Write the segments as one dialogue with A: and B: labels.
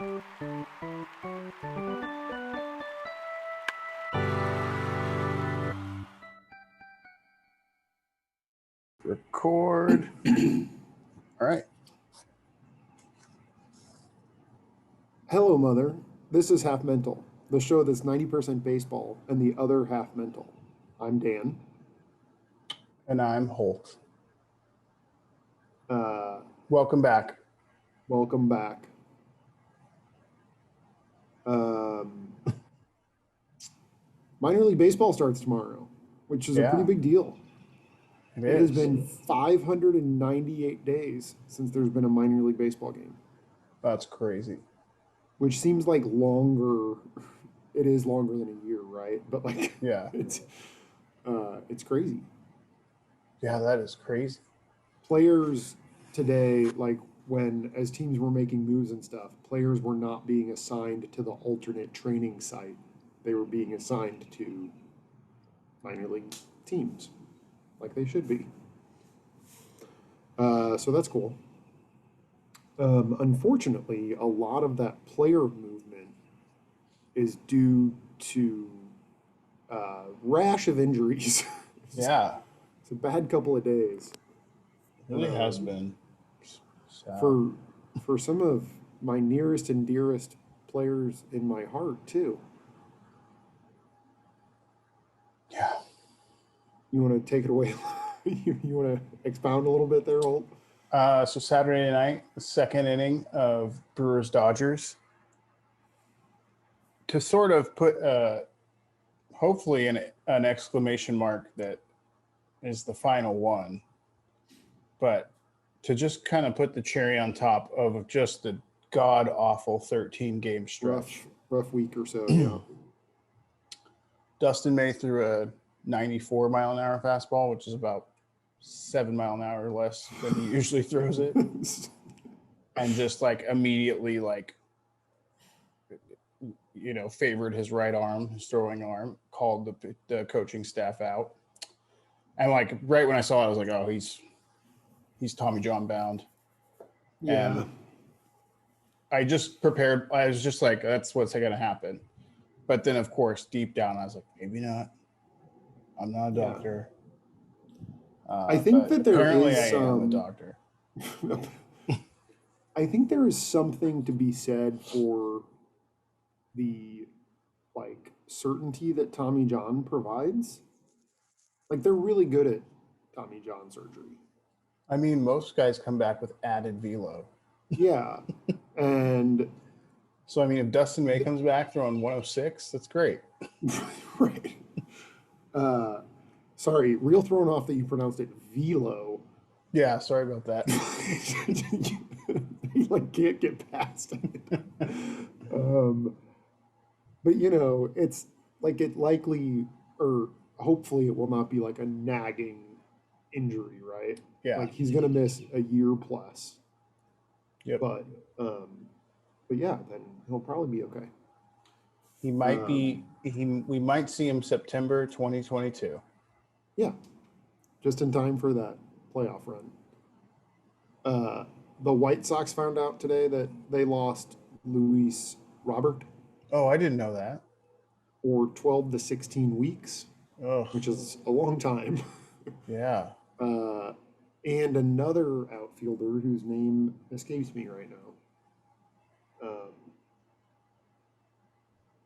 A: Record. All right.
B: Hello, Mother. This is Half Mental, the show that's 90% baseball and the other half mental. I'm Dan.
A: And I'm Holt.
B: Welcome
A: back.
B: Welcome back. Minor League Baseball starts tomorrow, which is a pretty big deal. It has been 598 days since there's been a minor league baseball game.
A: That's crazy.
B: Which seems like longer. It is longer than a year, right? But it's crazy.
A: Yeah, that is crazy.
B: Players today, as teams were making moves and stuff, players were not being assigned to the alternate training site. They were being assigned to minor league teams, like they should be. So that's cool. Unfortunately, a lot of that player movement is due to rash of injuries.
A: Yeah.
B: It's a bad couple of days.
A: It really has been.
B: Sad. For some of my nearest and dearest players in my heart, too.
A: Yeah.
B: You want to take it away? You want to expound a little bit there, Holt?
A: So Saturday night, the second inning of Brewers-Dodgers. To sort of put, hopefully, an exclamation mark that is the final one. But to just kind of put the cherry on top of just the god-awful 13-game stretch.
B: Rough week or so, yeah.
A: Dustin May threw a 94-mile-an-hour fastball, which is about 7 mile an hour less than he usually throws it. And just immediately favored his right arm, his throwing arm, called the coaching staff out. And right when I saw it, I was like, oh, he's Tommy John bound.
B: Yeah.
A: And I just prepared. I was just like, that's what's going to happen. But then, of course, deep down, I was like, maybe not. I'm not a doctor.
B: I think that there
A: apparently
B: is
A: I am a doctor.
B: I think there is something to be said for the certainty that Tommy John provides. They're really good at Tommy John surgery.
A: I mean, most guys come back with added velo.
B: Yeah. And
A: so, I mean, if Dustin May comes back throwing 106, that's great.
B: Right. Sorry, real thrown off that you pronounced it velo.
A: Yeah, sorry about that.
B: You can't get past it. But it's it likely, or hopefully it will not be a nagging injury, right?
A: Yeah.
B: He's gonna miss a year plus.
A: Yep.
B: But yeah, then he'll probably be okay.
A: He might be. We might see him September 2022.
B: Yeah, just in time for that playoff run. The White Sox found out today that they lost Luis Robert.
A: Oh, I didn't know that.
B: Or 12 to 16 weeks, which is a long time.
A: Yeah.
B: And another outfielder whose name escapes me right now.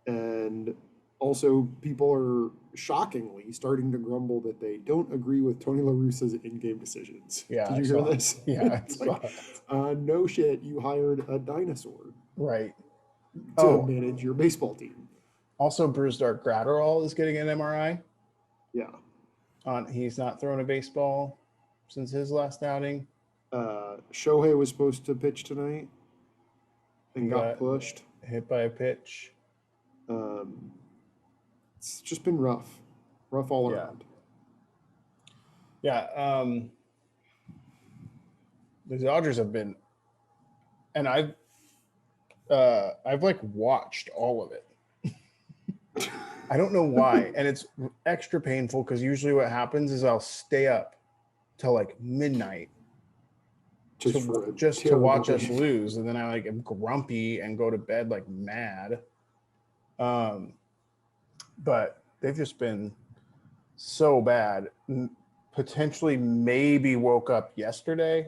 B: And also, people are shockingly starting to grumble that they don't agree with Tony La Russa's in-game decisions.
A: Yeah,
B: did you hear this?
A: Yeah,
B: it's no shit. You hired a dinosaur,
A: right,
B: to manage your baseball team.
A: Also, Brusdar Graterol is getting an MRI.
B: Yeah,
A: he's not thrown a baseball since his last outing.
B: Shohei was supposed to pitch tonight and got pushed.
A: Hit by a pitch.
B: It's just been rough all around.
A: Yeah. The Dodgers have been, and I've watched all of it. I don't know why, and it's extra painful because usually what happens is I'll stay up till midnight
B: just
A: to watch us lose, and then I like am grumpy and go to bed like mad. But they've just been so bad. Potentially, maybe woke up yesterday.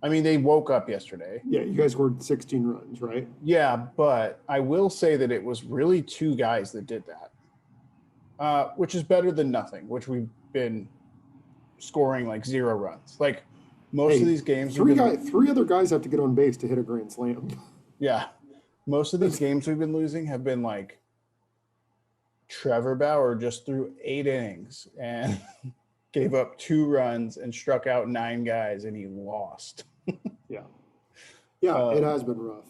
A: I mean, they woke up yesterday.
B: Yeah, you guys scored 16 runs, right?
A: Yeah, but I will say that it was really two guys that did that, which is better than nothing, which we've been scoring like 0 runs. Like most of these games,
B: three other guys have to get on base to hit a grand slam.
A: Yeah, most of these games we've been losing have been like Trevor Bauer just threw 8 innings and gave up 2 runs and struck out 9 guys, and he lost.
B: Yeah, it has been rough.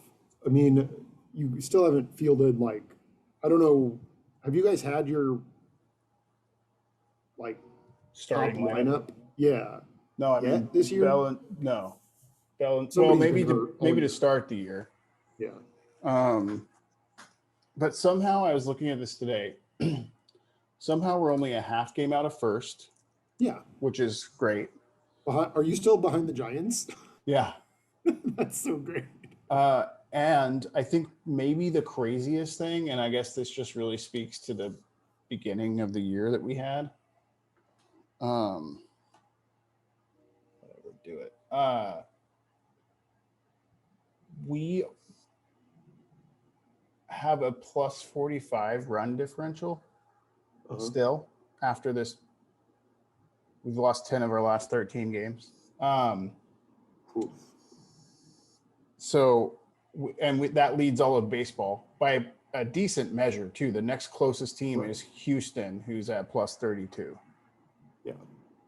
B: I mean, you still haven't fielded like, I don't know. Have you guys had your like
A: starting
B: top lineup? Yeah.
A: No, I mean
B: this year.
A: No. Well,
B: Somebody's
A: maybe to start the year.
B: Yeah.
A: But somehow I was looking at this today. Somehow we're only a half game out of first.
B: Yeah.
A: Which is great.
B: Are you still behind the Giants?
A: Yeah.
B: That's so great.
A: And I think maybe the craziest thing, and I guess this just really speaks to the beginning of the year that we had. Whatever, do it. We have a plus 45 run differential still after this. We've lost 10 of our last 13 games. So, that leads all of baseball by a decent measure too. The next closest team is Houston, who's at plus 32.
B: Yeah.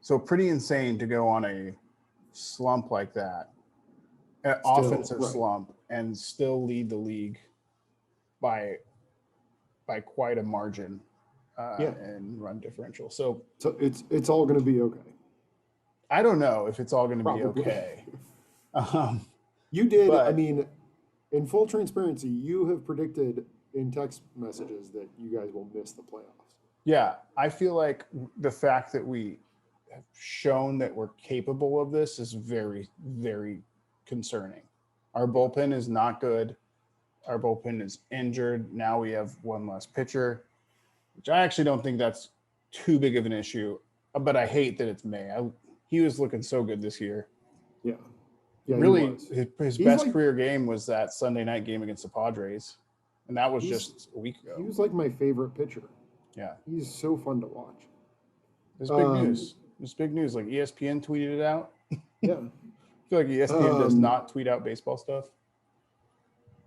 A: So pretty insane to go on a slump like that, an offensive slump, and still lead the league by quite a margin in run differential. So
B: it's all going to be okay.
A: I don't know if it's all going to be okay.
B: You did. But, I mean, in full transparency, you have predicted in text messages that you guys will miss the playoffs.
A: Yeah, I feel like the fact that we have shown that we're capable of this is very, very concerning. Our bullpen is not good. Our bullpen is injured. Now we have one less pitcher, which I actually don't think that's too big of an issue. But I hate that it's May. He was looking so good this year.
B: Yeah. Yeah,
A: really, his best career game was that Sunday night game against the Padres, and that was just a week ago.
B: He was like my favorite pitcher.
A: Yeah,
B: he's so fun to watch.
A: It's big news. It's big news. Like ESPN tweeted it out.
B: Yeah,
A: I feel like ESPN does not tweet out baseball stuff.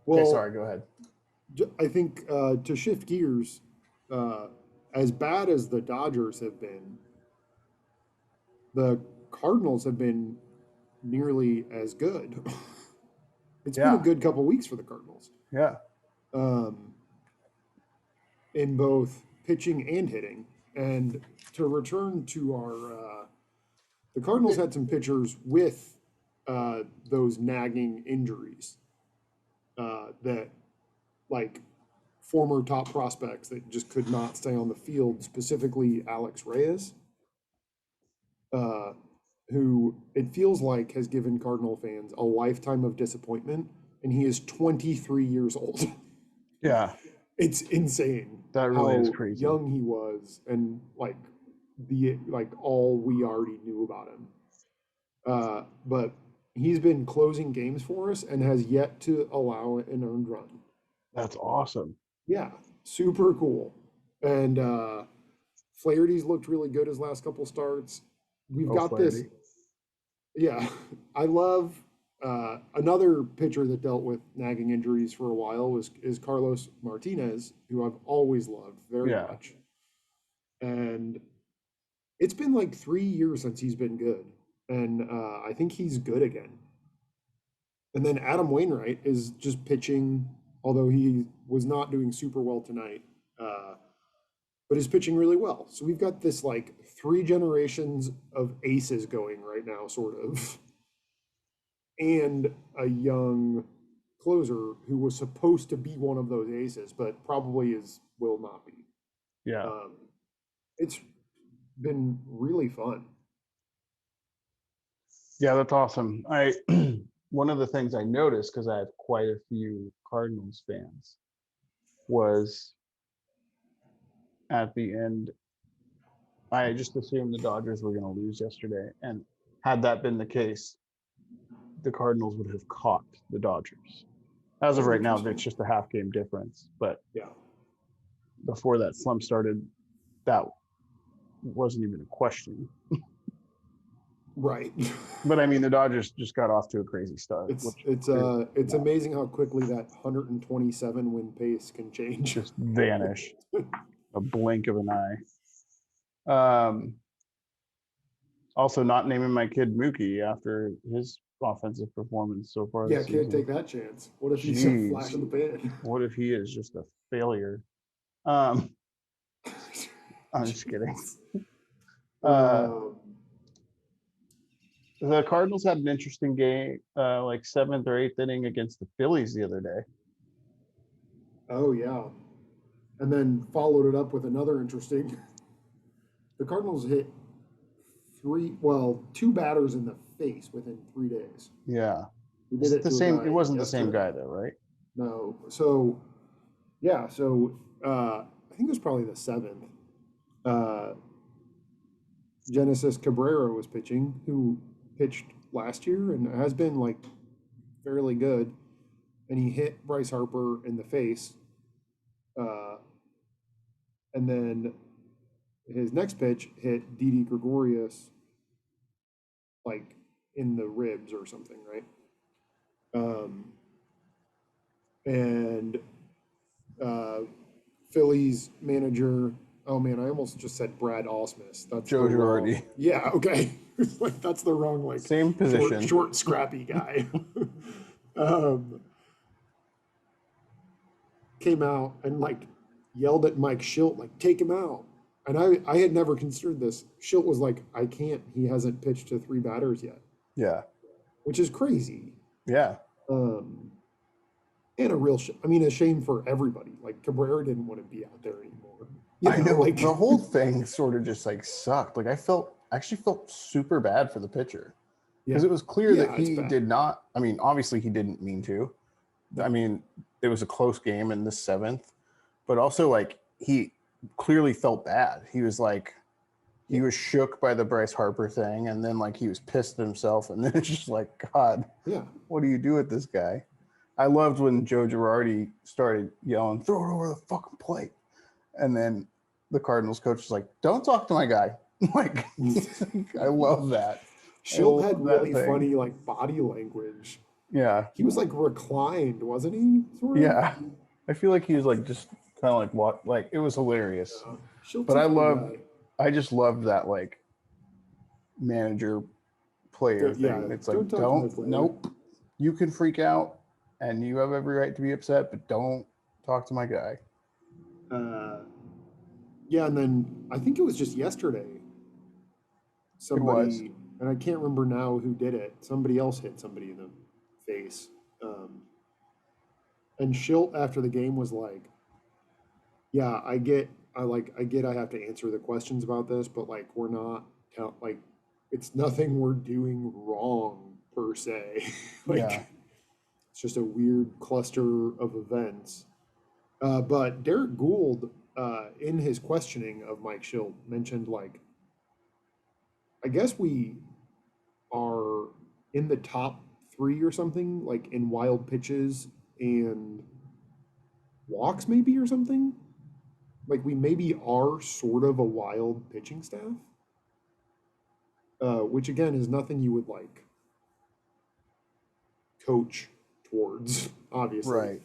A: Well, okay, sorry. Go ahead.
B: I think to shift gears, as bad as the Dodgers have been, the Cardinals have been nearly as good. It's been a good couple of weeks for the Cardinals.
A: Yeah.
B: In both pitching and hitting. And to return to our, the Cardinals had some pitchers with those nagging injuries that, like, former top prospects that just could not stay on the field, specifically Alex Reyes. Who it feels like has given Cardinal fans a lifetime of disappointment, and he is 23 years old.
A: Yeah.
B: It's insane.
A: That really is crazy.
B: Young he was, and all we already knew about him. But he's been closing games for us and has yet to allow an earned run.
A: That's awesome.
B: Yeah, super cool. And Flaherty's looked really good his last couple starts. We've got Flaherty. This. Yeah, I love another pitcher that dealt with nagging injuries for a while is Carlos Martinez, who I've always loved very much. And it's been like 3 years since he's been good, and I think he's good again. And then Adam Wainwright is just pitching, although he was not doing super well tonight. But is pitching really well. So we've got this like 3 generations of aces going right now, sort of. And a young closer who was supposed to be one of those aces, but probably will not be.
A: Yeah.
B: It's been really fun.
A: Yeah, that's awesome. I one of the things I noticed, because I have quite a few Cardinals fans, was at the end, I just assumed the Dodgers were going to lose yesterday, and had that been the case, the Cardinals would have caught the Dodgers. As of
B: Oh,
A: right now,
B: interesting.
A: it's just a half game difference. But
B: Yeah.
A: before that slump started, that wasn't even a question.
B: Right.
A: But I mean, the Dodgers just got off to a crazy start,
B: It's
A: which
B: it's
A: they're
B: uh it's
A: not.
B: amazing how quickly that 127 win pace can change.
A: Just vanish, a blink of an eye. Also, not naming my kid Mookie after his offensive performance so far
B: Yeah,
A: this
B: can't take
A: season.
B: that chance. What if he's a flash
A: Jeez,
B: in the pan?
A: what if he is just a failure? Um, I'm just kidding.
B: Jeez.
A: Uh,
B: Um,
A: the Cardinals had an interesting game, like seventh or eighth inning against the Phillies the other day.
B: oh yeah, and then followed it up with another interesting. The Cardinals hit two batters in the face within 3 days.
A: Yeah,
B: We did
A: is it
B: it
A: the
B: to a
A: same? It
B: guy
A: wasn't the same
B: yesterday.
A: guy though, right?
B: No, so yeah, I think it was probably the seventh. Uh, Genesis Cabrera was pitching, who pitched last year and has been like fairly good, and he hit Bryce Harper in the face, uh, and then his next pitch hit Didi Gregorius like in the ribs or something, right? Um, and uh, Phillies manager. Oh man, I almost just said Brad Ausmus. That's the
A: Joe
B: wrong.
A: Girardi,
B: Yeah, okay. Like that's the wrong like
A: same position.
B: short, scrappy guy. um, Came out and like yelled at Mike Schilt, like take him out. And I had never considered this. Schilt was like, I can't. He hasn't pitched to three batters yet,
A: Yeah,
B: which is crazy.
A: yeah.
B: Um, and a real, I mean, a shame for everybody. Like Cabrera didn't want to be out there anymore.
A: I know
B: Like
A: the whole thing sort of just like sucked. Like I actually felt super bad for the pitcher because
B: yeah,
A: it was clear that
B: yeah, it's
A: he
B: bad.
A: did not. I mean, obviously he didn't mean to. I mean, it was a close game in the seventh, but also like he clearly felt bad. He was like, he
B: Yeah.
A: was shook by the Bryce Harper thing, and then like he was pissed at himself, and then it's just like, God,
B: Yeah.
A: what do you do with this guy? I loved when Joe Girardi started yelling, "Throw it over the fucking plate," and then the Cardinals coach was like, "Don't talk to my guy." Like, I love that. I
B: Schilt had
A: love that
B: really
A: thing.
B: funny like body language.
A: Yeah,
B: He was like reclined, wasn't he? Sort of.
A: yeah. I feel like he was like just kind of like what, like it was hilarious.
B: Schilt's
A: But
B: a funny guy.
A: I just loved that like manager player
B: Yeah,
A: thing. It's
B: don't
A: like,
B: talk to my
A: don't,
B: player.
A: nope. You can freak out, and you have every right to be upset, but don't talk to my guy.
B: Uh, yeah, and then I think it was just yesterday.
A: It was.
B: Somebody, and I can't remember now who did it. Somebody else hit somebody in the face. Um, and Schilt after the game was like, "Yeah, I get, I have to answer the questions about this, but like, we're not like, it's nothing we're doing wrong per se.
A: Yeah.
B: Like, it's just a weird cluster of events." But Derek Gould, in his questioning of Mike Schilt, mentioned like, I guess we are in the top three or something, like in wild pitches and walks, maybe or something. Like we maybe are sort of a wild pitching staff, which again is nothing you would like coach towards, obviously.
A: Right.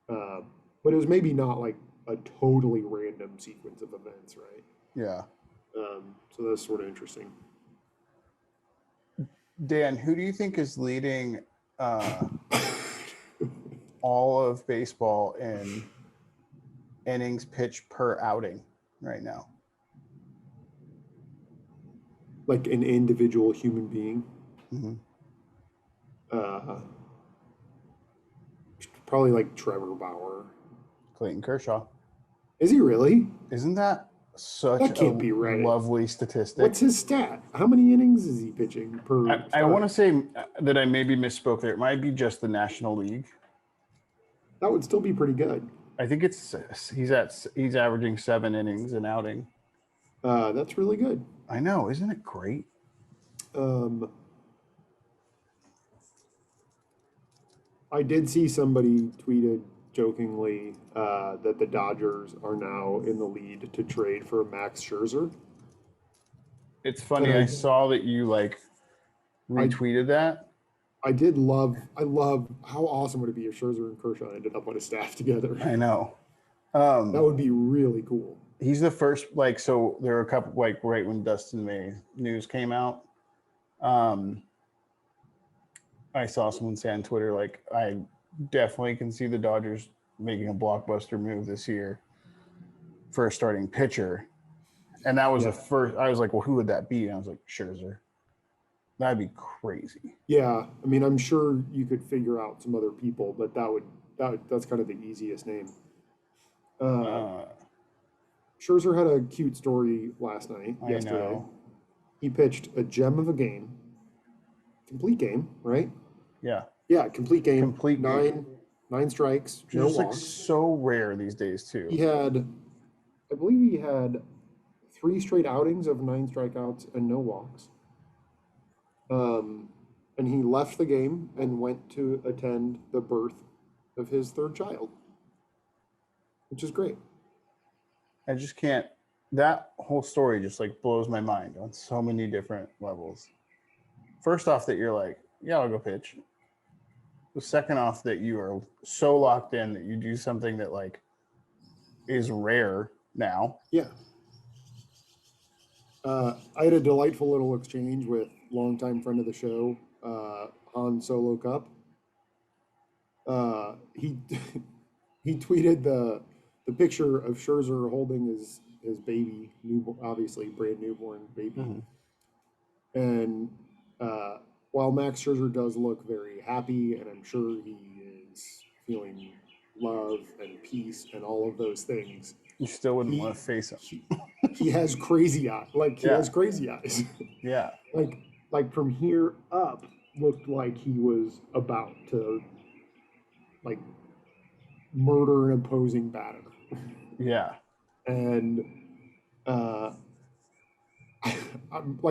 B: Uh, but it was maybe not like a totally random sequence of events, right?
A: Yeah.
B: So that's sort of interesting.
A: Dan, who do you think is leading all of baseball in innings pitched per outing right now?
B: Like an individual human being.
A: Mm-hmm.
B: Uh, Probably like Trevor Bauer.
A: Clayton Kershaw.
B: Is he really?
A: Isn't that? such
B: That can't be right.
A: lovely statistic.
B: What's his stat? How many innings is he pitching per?
A: I want to say that I maybe misspoke there. It might be just the National League.
B: That would still be pretty good.
A: I think he's averaging 7 innings an outing.
B: That's really good.
A: I know, isn't it great?
B: I did see somebody tweeted jokingly that the Dodgers are now in the lead to trade for Max Scherzer.
A: It's funny. I saw that you retweeted that.
B: I love how awesome would it be if Scherzer and Kershaw ended up on a staff together.
A: I know.
B: That would be really cool.
A: He's the first, so there were a couple, right when Dustin May news came out. I saw someone say on Twitter, I definitely can see the Dodgers making a blockbuster move this year for a starting pitcher. And that was the first. I was like, well, who would that be? And I was like, Scherzer. That'd be crazy.
B: Yeah, I mean, I'm sure you could figure out some other people, but that's kind of the easiest name. Scherzer had a cute story yesterday.
A: Know.
B: He pitched a gem of a game, complete game, right?
A: Yeah.
B: Yeah, complete game.
A: Complete game.
B: 9 strikes, no walks.
A: So rare these days too.
B: I believe he had 3 straight outings of 9 strikeouts and no walks. And he left the game and went to attend the birth of his 3rd child, which is great.
A: I just can't. That whole story just blows my mind on so many different levels. First off, that you're like, yeah, I'll go pitch. The second off, that you are so locked in that you do something that is rare now.
B: Yeah. I had a delightful little exchange with longtime friend of the show, Han Solo Cup. He tweeted the picture of Scherzer holding his baby, obviously brand newborn baby. Mm-hmm. And while Max Scherzer does look very happy, and I'm sure he is feeling love and peace and all of those things,
A: you still wouldn't want to face him.
B: He has crazy eyes. He has crazy eyes.
A: Yeah.
B: From here up, looked like he was about to murder an opposing batter.
A: Yeah.
B: And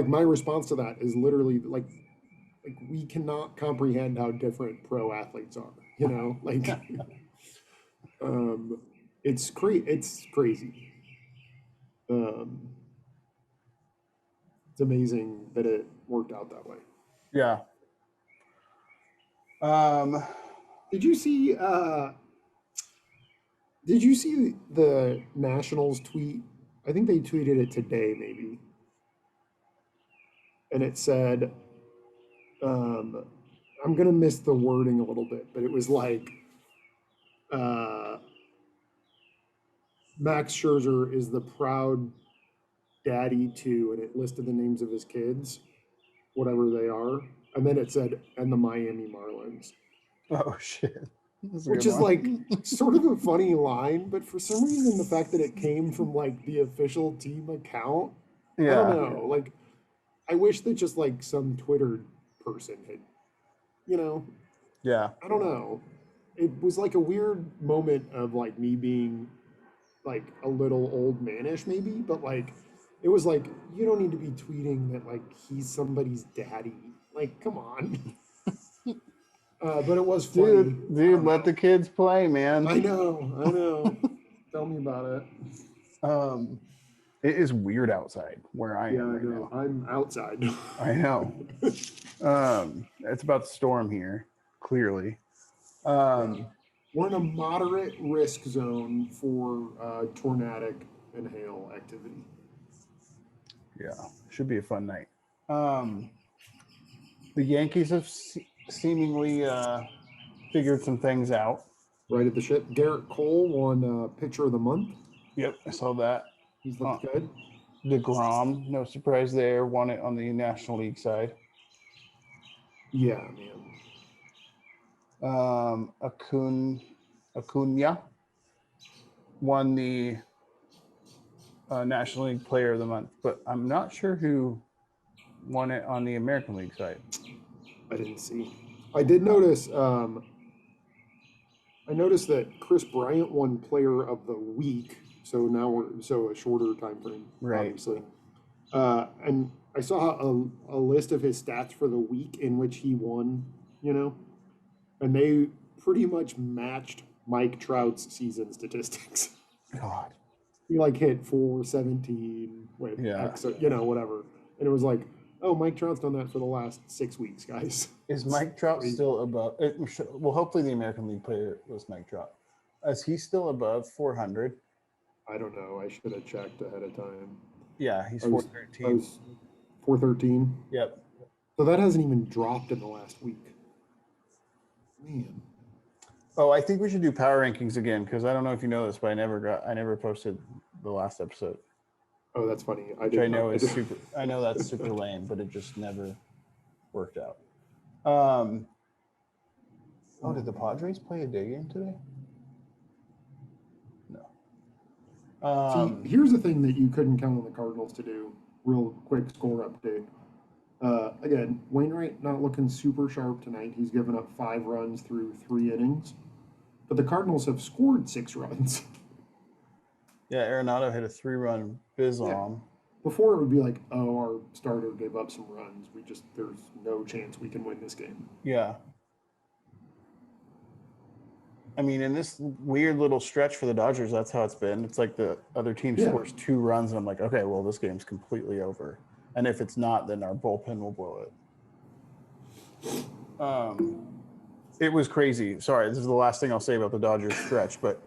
B: my response to that is literally we cannot comprehend how different pro athletes are. It's crazy. It's amazing that it worked out that way.
A: Yeah.
B: Did you see the Nationals tweet? I think they tweeted it today, maybe. And it said, I'm going to miss the wording a little bit, but it was Max Scherzer is the proud daddy to, and it listed the names of his kids, whatever they are. And then it said, and the Miami Marlins.
A: Oh, shit.
B: Which is sort of a funny line, but for some reason, the fact that it came from the official team account, I don't know. I wish that just some Twitter person had,
A: Yeah.
B: I don't know. It was a weird moment of me being a little old manish maybe, but it was you don't need to be tweeting that he's somebody's daddy. Come on. But it was funny.
A: Dude, let the kids play, man.
B: I know. Tell me about it.
A: It is weird outside where I am right now.
B: I'm outside.
A: I know. It's about to storm here, clearly.
B: We're in a moderate risk zone for tornadic and hail activity.
A: Yeah, should be a fun night. The Yankees have seemingly figured some things out.
B: Right at the ship. Garrett Cole won Pitcher of the Month.
A: Yep, I saw that.
B: He's looked good.
A: DeGrom, no surprise there, won it on the National League side.
B: Yeah, man.
A: Acuna won the National League Player of the Month, but I'm not sure who won it on the American League side.
B: I didn't see. I did notice. I noticed that Chris Bryant won Player of the Week. So now we're a shorter time frame,
A: Right.
B: obviously. And I saw a list of his stats for the week in which he won. And they pretty much matched Mike Trout's season statistics.
A: God.
B: He hit 417 with X, whatever. And it was like, oh, Mike Trout's done that for the last 6 weeks, guys.
A: Is Mike Trout still above? Well, hopefully the American League player was Mike Trout. Is he still above 400?
B: I don't know. I should have checked ahead of time.
A: Yeah, he's 413.
B: 413?
A: Yep.
B: So that hasn't even dropped in the last week. Man.
A: Oh, I think we should do power rankings again because I don't know if you know this, but I never posted the last episode.
B: Oh, that's funny.
A: I know that's super lame, but it just never worked out. Did the Padres play a day game today? No.
B: See, here's the thing that you couldn't count on the Cardinals to do. Real quick score update. Again, Wainwright not looking super sharp tonight. He's given up 5 runs through 3 innings. But the Cardinals have scored 6 runs.
A: Yeah, Arenado hit a 3-run bizom.
B: Yeah. Before it would be like, oh, our starter gave up some runs. There's no chance we can win this game.
A: Yeah. I mean, in this weird little stretch for the Dodgers, that's how it's been. It's like the other team scores 2 runs, and I'm like, okay, well, this game's completely over. And if it's not, then our bullpen will blow it. It was crazy. Sorry, this is the last thing I'll say about the Dodgers stretch, but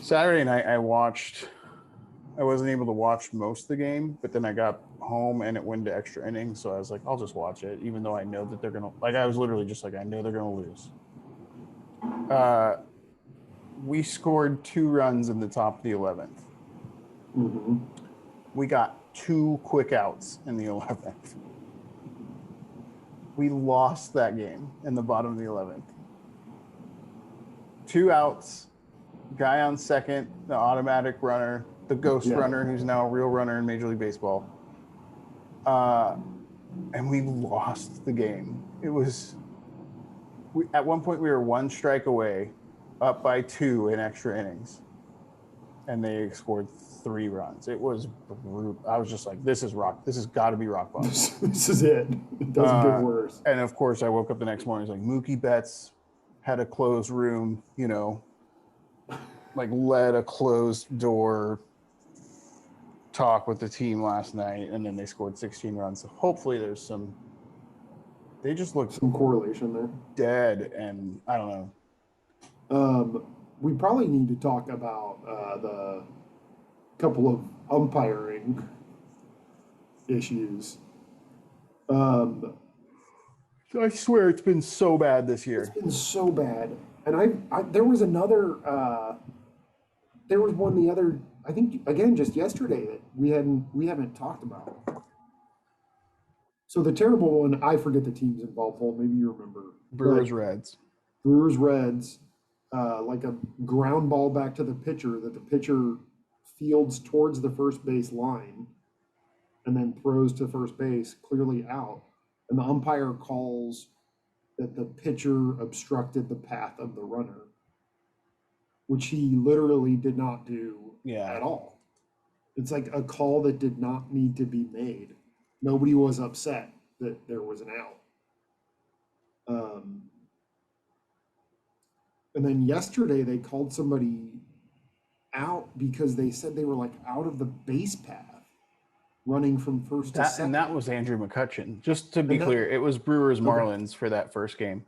A: Saturday night I wasn't able to watch most of the game, but then I got home and it went to extra innings, so I was like, I'll just watch it, even though I know that they're going to – I was literally just like, I know they're going to lose. We scored 2 runs in the top of the 11th.
B: Mm-hmm.
A: We got 2 quick outs in the 11th. We lost that game in the bottom of the 11th. 2 outs, guy on second, the automatic runner, the ghost runner, who's now a real runner in Major League Baseball. And we lost the game. It was at one point we were 1 strike away, up by 2 in extra innings, and they scored 3 runs. It was brutal. I was just like, this has got to be rock bottom.
B: This is it. It doesn't get worse.
A: And of course, I woke up the next morning. It's like Mookie Betts had a closed room, led a closed door talk with the team last night, and then they scored 16 runs. So hopefully there's they just look
B: some correlation there.
A: Dead, and I don't know.
B: We probably need to talk about the couple of umpiring issues.
A: I swear it's been so bad this year.
B: It's been so bad. And there was another, there was one the other, I think, again, just yesterday that we haven't talked about. So the terrible one, I forget the teams involved, Paul, maybe you remember.
A: Brewers-Reds.
B: Brewers-Reds, like a ground ball back to the pitcher that the pitcher fields towards the first base line and then throws to first base, clearly out. And the umpire calls that the pitcher obstructed the path of the runner, which he literally did not do at all. It's like a call that did not need to be made. Nobody was upset that there was an out. And then yesterday they called somebody out because they said they were out of the base path, running from first to second.
A: And that was Andrew McCutchen. Just to be clear, it was Brewers Marlins for that first game.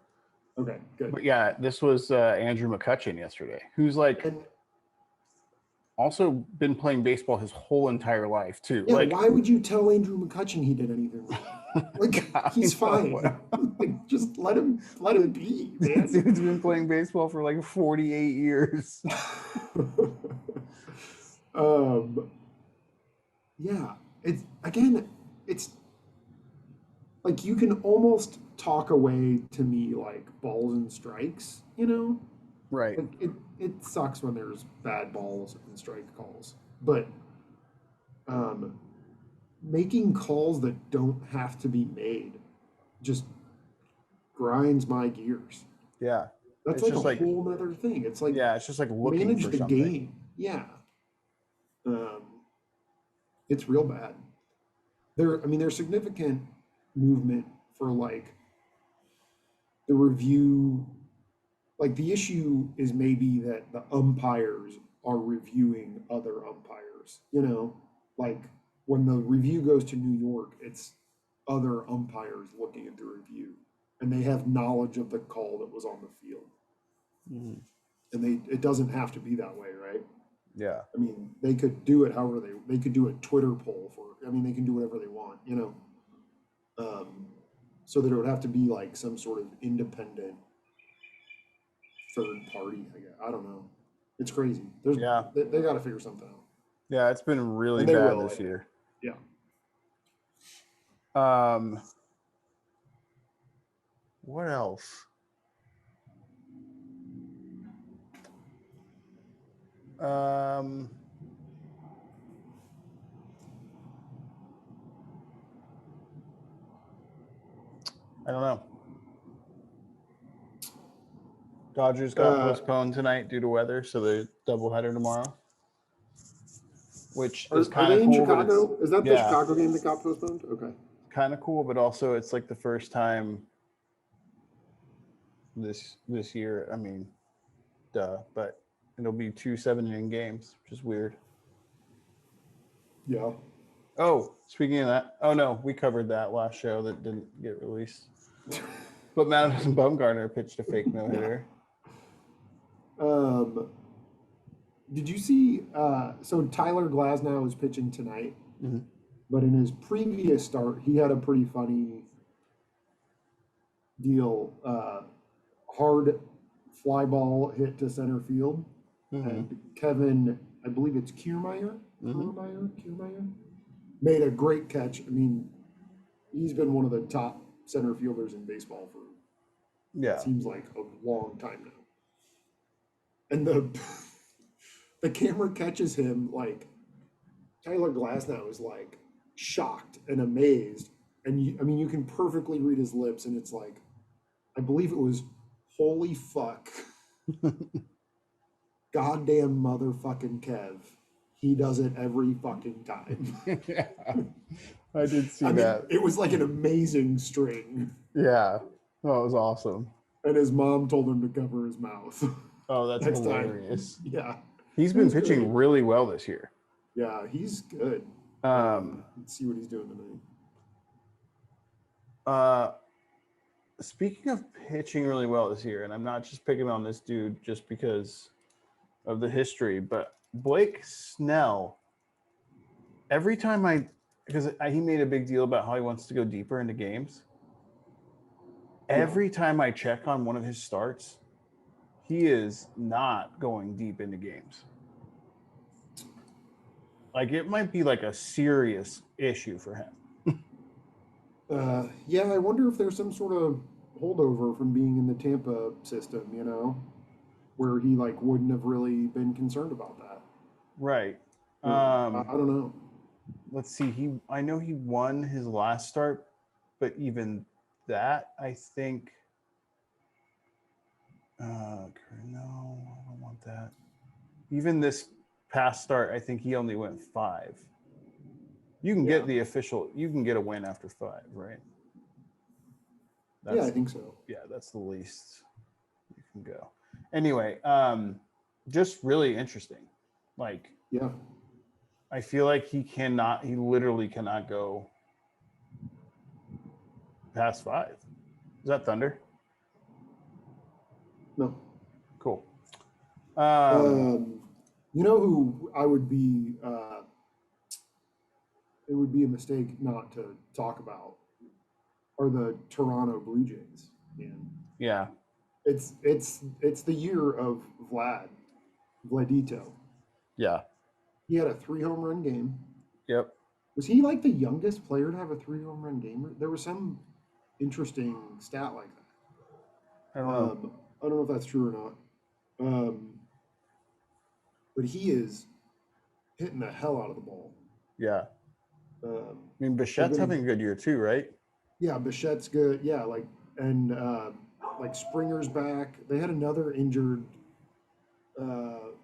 B: Okay, good.
A: But yeah, this was Andrew McCutchen yesterday, who's also been playing baseball his whole entire life too.
B: Yeah, why would you tell Andrew McCutchen he did anything wrong? He's fine. Just let him be, man.
A: This dude's been playing baseball for 48 years.
B: Yeah, it's like you can almost talk away to me balls and strikes,
A: Right.
B: It sucks when there's bad balls and strike calls, but making calls that don't have to be made just grinds my gears.
A: Yeah.
B: That's
A: It's
B: like a
A: just like,
B: whole nother thing. It's like
A: yeah, it's just like looking
B: manage
A: for
B: the
A: something.
B: game. Yeah. Um, it's real bad. There's significant movement for like the review. Like the issue is maybe that the umpires are reviewing other umpires. Like when the review goes to New York, it's other umpires looking at the review, and they have knowledge of the call that was on the field.
A: Mhm.
B: And it doesn't have to be that way, right?
A: Yeah.
B: I mean, they could do it however they could do a Twitter poll they can do whatever they want, so that it would have to be like some sort of independent third party. I guess. I don't know. It's crazy.
A: Yeah.
B: They got to figure something out,
A: Yeah. It's been really
B: and they
A: bad
B: will.
A: this year.
B: Yeah.
A: What else? I don't know. Dodgers got postponed tonight due to weather, so the doubleheader tomorrow, which is
B: Are
A: kind
B: they
A: of
B: in
A: cool. But
B: Chicago? Is that the
A: yeah,
B: Chicago game that got postponed? Okay.
A: kind of cool, but also it's like the first time this year. I mean, duh, but it'll be 2 7-inning games, which is weird.
B: Yeah.
A: Oh, speaking of that, oh no, we covered that last show that didn't get released. But Madison Bumgarner pitched a fake no-hitter.
B: Did you see? So Tyler Glasnow is pitching tonight, but in his previous start, he had a pretty funny deal. Hard fly ball hit to center field, and Kevin, I believe it's Kiermaier, made a great catch. I mean, he's been one of the top center fielders in baseball for it seems like a long time now. And the camera catches him like Tyler Glasnow is like shocked and amazed, and you can perfectly read his lips, and it's like, I believe it was, holy fuck, goddamn motherfucking Kev. He does it every fucking time.
A: Yeah, I did see that.
B: It was like an amazing string.
A: Yeah, that was awesome.
B: And his mom told him to cover his mouth.
A: Oh, that's
B: next
A: hilarious.
B: time. Yeah.
A: He's been pitching really well this year.
B: Yeah, he's good. Let's see what he's doing tonight.
A: Speaking of pitching really well this year, and I'm not just picking on this dude just because of the history, but Blake Snell, every time he made a big deal about how he wants to go deeper into games. Every time I check on one of his starts, he is not going deep into games. Like, it might be like a serious issue for him.
B: Yeah, I wonder if there's some sort of holdover from being in the Tampa system, where he like wouldn't have really been concerned about that.
A: Right.
B: I don't know.
A: Let's see. I know he won his last start, but even that, I think. No, I don't want that. Even this past start, I think he only went 5. You can get you can get a win after 5, right?
B: Yeah, I think so.
A: Yeah, that's the least you can go. Anyway, just really interesting. Like,
B: yeah,
A: I feel like he literally cannot go past 5. Is that Thunder?
B: No.
A: Cool.
B: You know who I would be, it would be a mistake not to talk about are the Toronto Blue Jays. Man.
A: Yeah.
B: It's the year of Vladito.
A: Yeah.
B: He had a 3 home run game.
A: Yep.
B: Was he like the youngest player to have a 3 home run game? There was some interesting stat like that.
A: I don't know.
B: I don't know if that's true or not. But he is hitting the hell out of the ball.
A: Yeah. I mean,
B: they've
A: Bichette's
B: been
A: having a good year too, right?
B: yeah, Bichette's good. Yeah, like Springer's back. They had another injured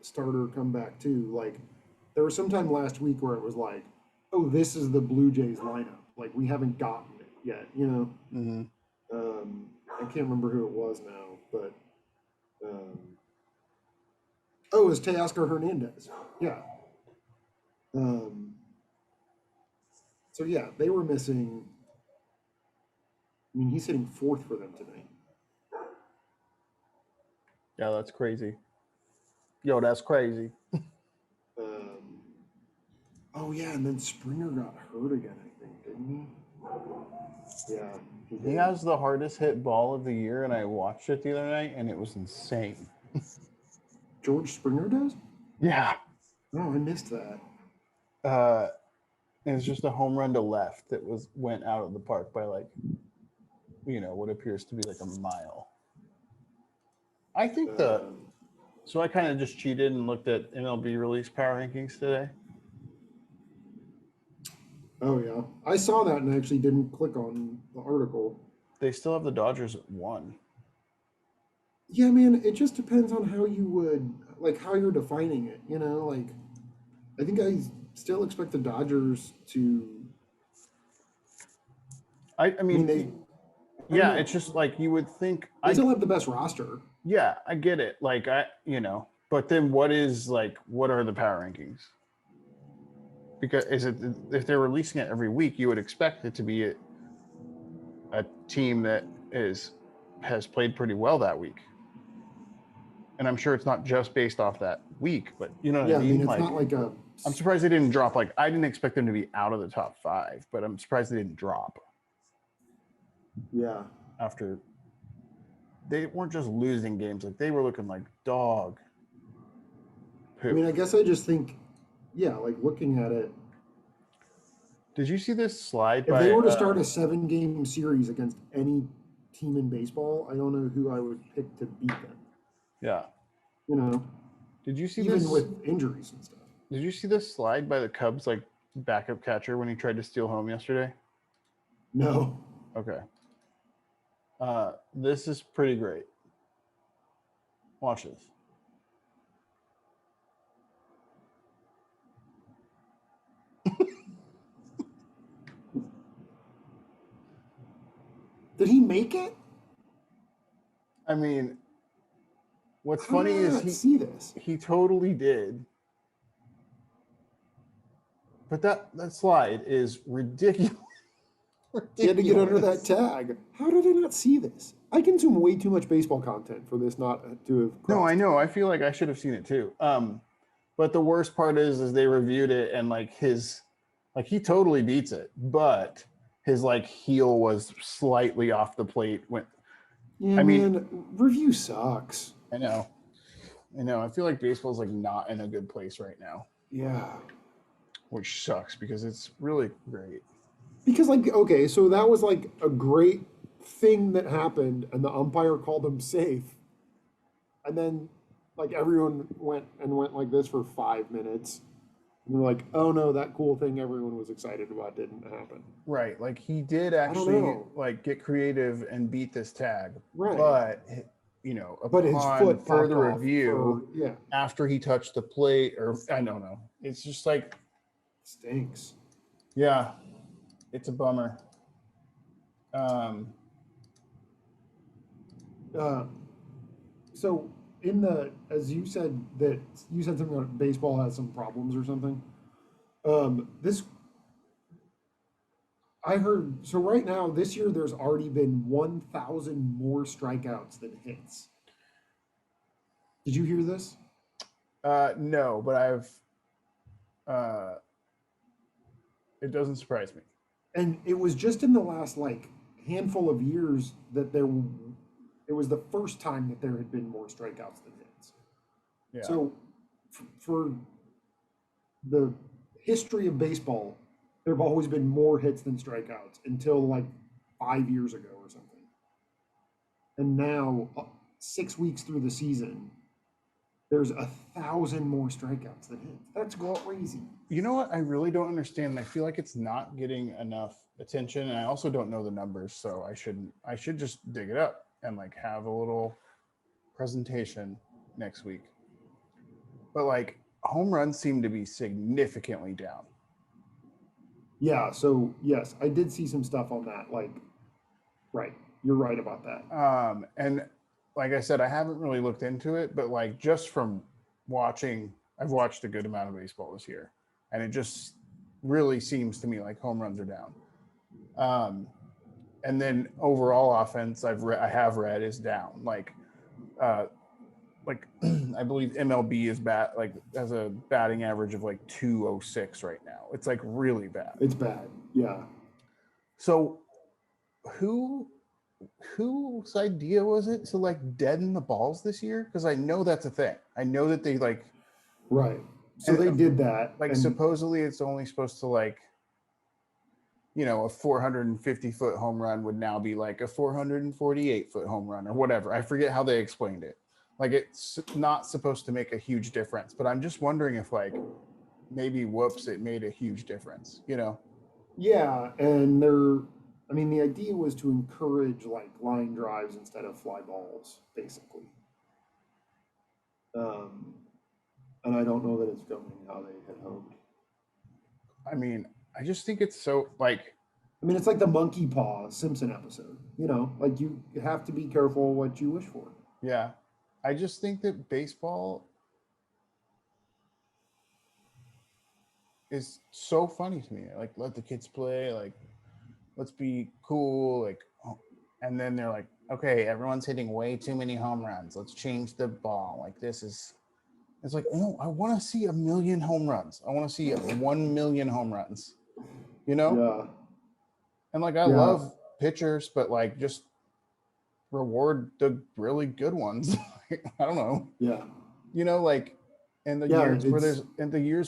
B: starter come back too. Like there was some time last week where it was like, oh, this is the Blue Jays lineup. Like we haven't gotten it yet, you know.
A: Mm-hmm.
B: I can't remember who it was now, but um, oh, it was Teoscar Hernandez. Yeah. Um, so yeah, they were missing. I mean, he's hitting fourth for them tonight.
A: Yeah, that's crazy. Yo, that's crazy.
B: Oh yeah, and then Springer got hurt again, I think, didn't he? Yeah, he
A: He
B: did.
A: has the hardest hit ball of the year, and I watched it the other night, and it was insane.
B: George Springer does?
A: Yeah.
B: Oh, I missed that.
A: It was just a home run to left that went out of the park by like, what appears to be like a mile. I think so I kind of just cheated and looked at MLB release power rankings today.
B: Oh yeah, I saw that and actually didn't click on the article.
A: They still have the Dodgers at 1.
B: Yeah, man, it just depends on how you would how you're defining it. You know, like I think I still expect the Dodgers to.
A: I mean
B: know.
A: it's just like you would think.
B: They still have the best roster.
A: Yeah, I get it. Like but then what are the power rankings? Because if they're releasing it every week, you would expect it to be a team that has played pretty well that week. And I'm sure it's not just based off that week, but you know what I mean?
B: It's not like a.
A: I'm surprised they didn't drop. Like I didn't expect them to be out of the top 5, but I'm surprised they didn't drop.
B: Yeah.
A: After they weren't just losing games, like they were looking like dog poop.
B: I mean, I guess I just think, like looking at it.
A: Did you see this slide?
B: If they were to start a 7-game series against any team in baseball, I don't know who I would pick to beat them.
A: Yeah.
B: You know.
A: Did you see
B: even
A: this
B: with injuries and stuff?
A: Did you see this slide by the Cubs backup catcher when he tried to steal home yesterday?
B: No.
A: Okay. This is pretty great. Watch this.
B: Did he make it?
A: I mean, what's funny is he totally did. But that slide is ridiculous.
B: He had to get under that tag. How did I not see this? I consume way too much baseball content for this not to have.
A: No, I know. I feel like I should have seen it too. But the worst part is they reviewed it and he totally beats it, but his heel was slightly off the plate.
B: Review sucks.
A: I know. I feel like baseball's not in a good place right now.
B: Yeah.
A: Which sucks because it's really great.
B: Because okay, so that was a great thing that happened, and the umpire called him safe, and then everyone went like this for 5 minutes, and they're like, oh no, that cool thing everyone was excited about didn't happen.
A: Right, he did actually get creative and beat this tag,
B: right?
A: But
B: but his foot
A: further review, after he touched the plate, or I don't know, it's just
B: stinks.
A: Yeah. It's a bummer.
B: So as you said something about baseball has some problems or something. I heard, so right now this year there's already been 1,000 more strikeouts than hits. Did you hear this?
A: No, but it doesn't surprise me.
B: And it was just in the last handful of years that it was the first time that there had been more strikeouts than hits.
A: Yeah.
B: So for the history of baseball, there have always been more hits than strikeouts until 5 years ago or something. And now 6 weeks through the season, there's 1,000 more strikeouts than hits. That's crazy.
A: You know what? I really don't understand. I feel like it's not getting enough attention, and I also don't know the numbers, so I should just dig it up and like have a little presentation next week. But like home runs seem to be significantly down.
B: Yeah, so yes, I did see some stuff on that. Like, right, you're right about that.
A: And like I said, I haven't really looked into it, but like just from watching, I've watched a good amount of baseball this year, and it just really seems to me like home runs are down. And then overall offense, I have read is down. Like I believe MLB is has a batting average of like 206 right now. It's like really bad.
B: It's bad. Yeah.
A: So whose idea was it to like deaden the balls this year? Because I know that's a thing. I know that they like
B: right. So they did that.
A: Like supposedly it's only supposed to like, you know, a 450-foot home run would now be like a 448-foot home run or whatever. I forget how they explained it. Like it's not supposed to make a huge difference, but I'm just wondering if like maybe whoops, it made a huge difference, you know?
B: Yeah, and the idea was to encourage like line drives instead of fly balls, basically. And I don't know that it's going how they had hoped.
A: I mean, I just think it's so like.
B: I mean, it's like the monkey paw Simpson episode. You know, like you have to be careful what you wish for.
A: Yeah, I just think that baseball is so funny to me. Like, let the kids play. Like, let's be cool. Like, and then they're like, okay, everyone's hitting way too many home runs. Let's change the ball. Like, it's like, no, I want to see 1 million home runs. I want to see 1 million home runs, you know?
B: Yeah.
A: And like, I love pitchers, but like, just reward the really good ones. I don't know.
B: Yeah.
A: You know, like in the years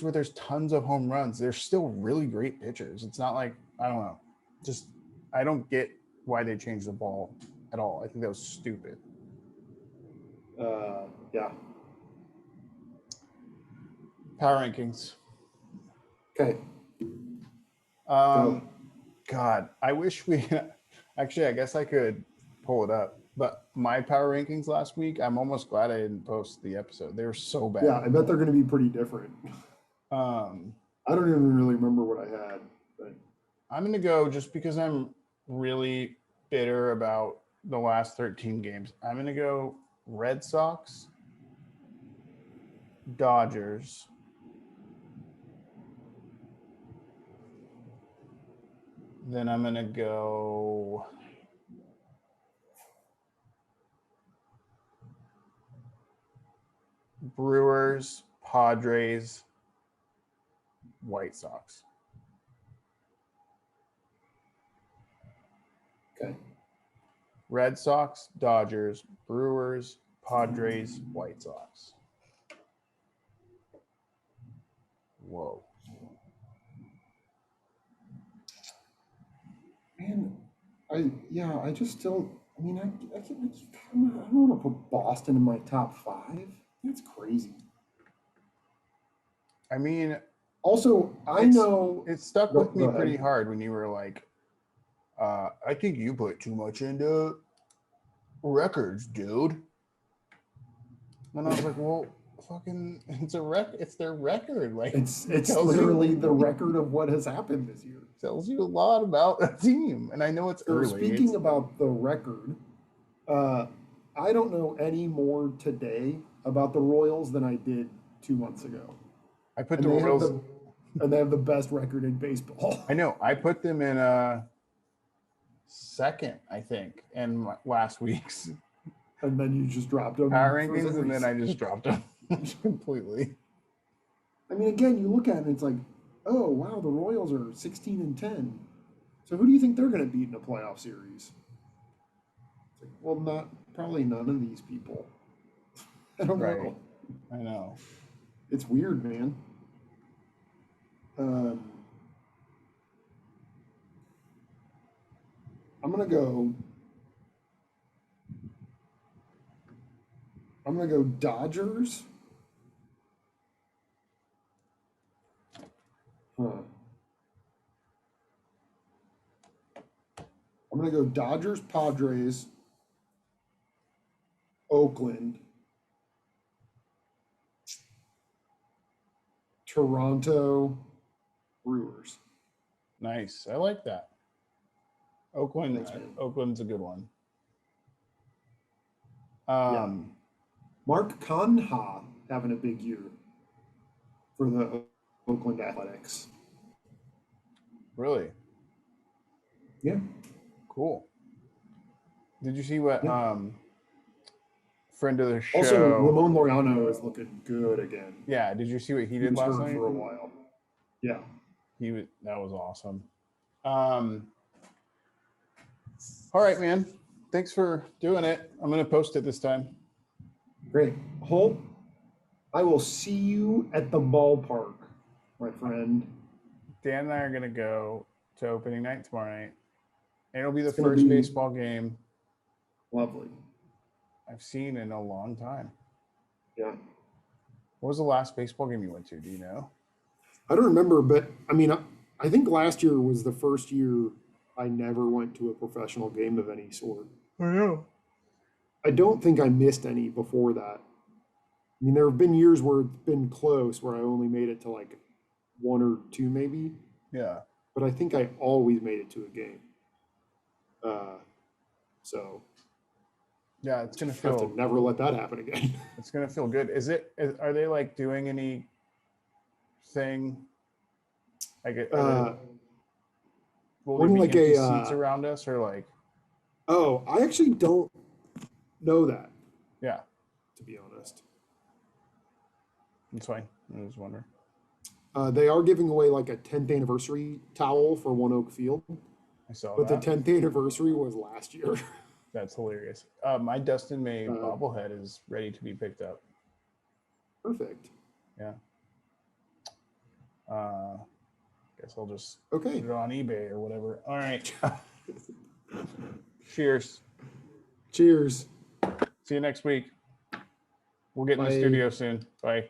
A: where there's tons of home runs, there's still really great pitchers. It's not like, I don't know. Just, I don't get why they changed the ball at all. I think that was stupid.
B: Yeah.
A: Power rankings.
B: Okay.
A: God, I wish we actually, I guess I could pull it up, but my power rankings last week, I'm almost glad I didn't post the episode. They were so bad.
B: Yeah, I bet they're going to be pretty different. I don't even really remember what I had, but
A: I'm going to go just because I'm really bitter about the last 13 games. I'm going to go Red Sox, Dodgers, then I'm going to go Brewers, Padres, White Sox.
B: Okay.
A: Red Sox, Dodgers, Brewers, Padres, White Sox. Whoa.
B: Man, I don't want to put Boston in my top 5. That's crazy.
A: I mean,
B: also, it
A: stuck with me pretty hard when you were like, I think you put too much into records, dude. And I was like, well, fucking, it's their record. Like,
B: it's literally the record of what has happened this year.
A: Tells you a lot about a team. And I know it's early.
B: Speaking about the record, I don't know any more today about the Royals than I did 2 months ago.
A: I put the Royals,
B: and they have the best record in baseball.
A: I know. I put them in second, I think, in last week's.
B: And then you just dropped them.
A: Power rankings, and then I just dropped them completely.
B: I mean, again, you look at it and it's like, oh, wow, the Royals are 16-10. So who do you think they're going to beat in a playoff series? It's like, well, probably none of these people. I don't know.
A: I know.
B: It's weird, man. I'm going to go Dodgers, Huh. I'm going to go Dodgers, Padres, Oakland, Toronto, Brewers.
A: Nice. I like that. Oakland.
B: Thanks, man.
A: Oakland's a good one.
B: Yeah. Mark Conha having a big year for the Oakland Athletics.
A: Really
B: Yeah.
A: cool. Did you see what
B: Yeah.
A: friend of the show?
B: Also, Ramon Laureano is looking good again.
A: Yeah. Did you see what he
B: He
A: did
B: was
A: last
B: hurt
A: night?
B: for a while. Yeah.
A: That was awesome. All right, man. Thanks for doing it. I'm gonna post it this time.
B: Great. Holt, I will see you at the ballpark, my friend.
A: Dan and I are gonna go to opening night tomorrow night. And it'll be the
B: It's gonna
A: first
B: be
A: baseball game
B: lovely.
A: I've seen in a long time.
B: Yeah.
A: What was the last baseball game you went to? Do you know?
B: I don't remember, but I mean, I think last year was the first year I never went to a professional game of any sort.
A: I know.
B: I don't think I missed any before that. I mean, there have been years where it's been close, where I only made it to like one or two, maybe.
A: Yeah.
B: But I think I always made it to a game. So
A: Yeah, it's gonna
B: I have
A: feel.
B: to never let that happen again.
A: It's gonna feel good. Are they like doing any thing? Like, will there be
B: like
A: empty
B: a,
A: seats around us, or like?
B: Oh, I actually don't know that,
A: Yeah,
B: to be honest.
A: that's fine. I was wondering.
B: They are giving away like a 10th anniversary towel for One Oak Field,
A: I saw
B: but
A: that.
B: the 10th anniversary was last year.
A: That's hilarious. My Dustin May bobblehead is ready to be picked up.
B: Perfect.
A: Yeah. Guess I'll just
B: Okay.
A: put it on eBay or whatever. All right. Cheers.
B: Cheers.
A: See you next week. We'll get in the
B: Bye.
A: studio soon. Bye.